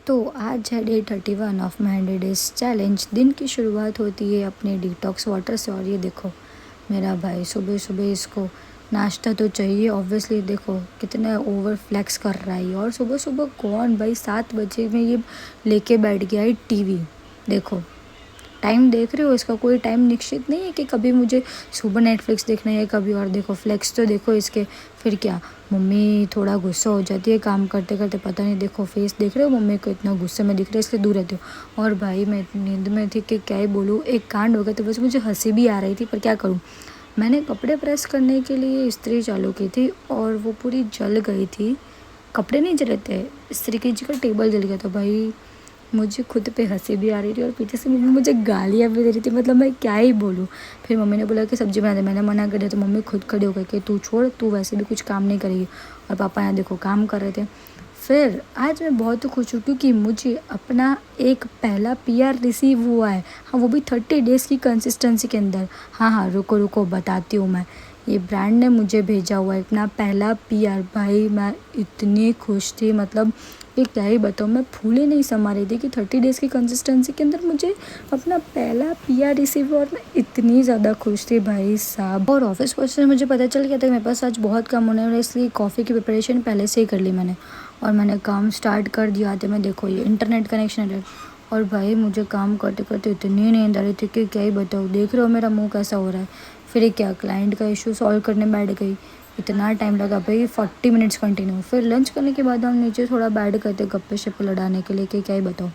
तो आज है day 31 of my 100 days challenge. दिन की शुरुआत होती है अपने डिटॉक्स वाटर से। और ये देखो मेरा भाई सुबह सुबह इसको नाश्ता तो चाहिए ऑब्वियसली। देखो कितना ओवर फ्लेक्स कर रहा है। और सुबह सुबह कौन भाई 7 बजे में ये लेके बैठ गया है टीवी। देखो टाइम देख रहे हो, इसका कोई टाइम निश्चित नहीं है कि कभी मुझे सुबह नेटफ्लिक्स देखना है कभी और। देखो फ्लेक्स तो देखो इसके। फिर क्या मम्मी थोड़ा गुस्सा हो जाती है काम करते करते, पता नहीं। देखो फेस देख रहे हो मम्मी को, इतना गुस्से में दिख रहा है इसलिए दूर रहती हो। और भाई मैं नींद में थी कि क्या ही बोलूँ, एक कांड हो गया तो बस मुझे हंसी भी आ रही थी पर क्या करूँ। मैंने कपड़े प्रेस करने के लिए इस्त्री चालू की थी और वो पूरी जल गई थी। कपड़े नहीं जले थे, इस्त्री की जगह टेबल जल गया था। भाई मुझे खुद पे हंसी भी आ रही थी और पीछे से मम्मी मुझे गालियाँ भी दे रही थी। मतलब मैं क्या ही बोलूँ। फिर मम्मी ने बोला कि सब्जी बना दे, मैंने मना कर दिया तो मम्मी खुद खड़ी हो गई कि तू छोड़, तू वैसे भी कुछ काम नहीं करेगी। और पापा यहाँ देखो काम कर रहे थे। फिर आज मैं बहुत खुश हूँ क्योंकि मुझे अपना एक पहला PR रिसीव हुआ है। हाँ वो भी 30 डेज़ की कंसिस्टेंसी के अंदर। हाँ रुको रुको बताती हूँ मैं। ये ब्रांड ने मुझे भेजा हुआ है अपना पहला PR। भाई मैं इतनी खुश थी, मतलब ये क्या ही बताऊँ, मैं फूले नहीं समा रही थी कि 30 डेज़ की कंसिस्टेंसी के अंदर मुझे अपना पहला PR रिसीव हुआ। और मैं इतनी ज़्यादा खुश थी भाई साहब। और ऑफिस पहुँचने मुझे पता चल गया था कि मेरे पास आज बहुत कम होने वाला, इसलिए कॉफ़ी की प्रिपरेशन पहले से ही कर ली मैंने और मैंने काम स्टार्ट कर दिया। आते मैं देखो ये इंटरनेट कनेक्शन है। और भाई मुझे काम करते करते इतनी नींद आ रही थी कि क्या ही बताऊँ। देख रहे हो मेरा मुंह कैसा हो रहा है। फिर क्या क्लाइंट का इशू सॉल्व करने बैठ गई, इतना टाइम लगा भाई 40 मिनट्स कंटिन्यू। फिर लंच करने के बाद हम नीचे थोड़ा बैठ गए थे गप्पे शप्पे लड़ाने के लिए कि क्या ही बताऊँ।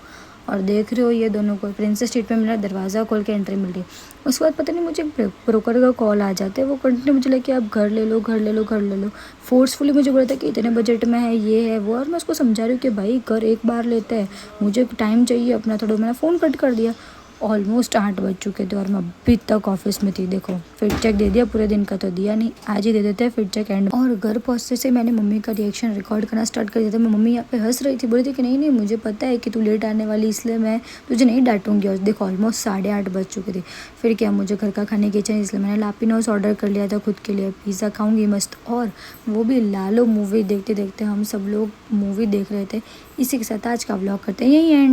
और देख रहे हो ये दोनों को प्रिंसेस स्ट्रीट में मेरा दरवाज़ा खोल के एंट्री मिल रही। उसके बाद पता नहीं मुझे ब्रोकर का कॉल आ जाता है, वो कंटिन्यू मुझे लेके आप घर ले लो घर ले लो घर ले लो। फोर्सफुली मुझे बोला था कि इतने बजट में है ये है वो। और मैं उसको समझा रही हूँ कि भाई घर एक बार लेते हैं, मुझे टाइम चाहिए अपना थोड़ा। मैंने फ़ोन कट कर दिया। ऑलमोस्ट 8 बज चुके थे और मैं अभी तक ऑफिस में थी। देखो फिट चेक दे दिया, पूरे दिन का तो दिया नहीं, आज ही दे देते हैं फिट चेक एंड। और घर पहुँचते से मैंने मम्मी का रिएक्शन रिकॉर्ड करना स्टार्ट कर दिया था। मैं मम्मी यहाँ पे हंस रही थी, बोली थी कि नहीं मुझे पता है कि तू लेट आने वाली, इसलिए मैं तुझे नहीं डांटूंगी। और देखो ऑलमोस्ट 8:30 बज चुके थे। फिर क्या मुझे घर का खाने की चाहिए, इसलिए मैंने लापिनोस ऑर्डर कर लिया था खुद के लिए। पिज़्ज़ा खाऊंगी मस्त, और वो भी लालो मूवी देखते देखते हम सब लोग मूवी देख रहे थे। इसी के साथ आज का व्लॉग करते हैं यही एंड।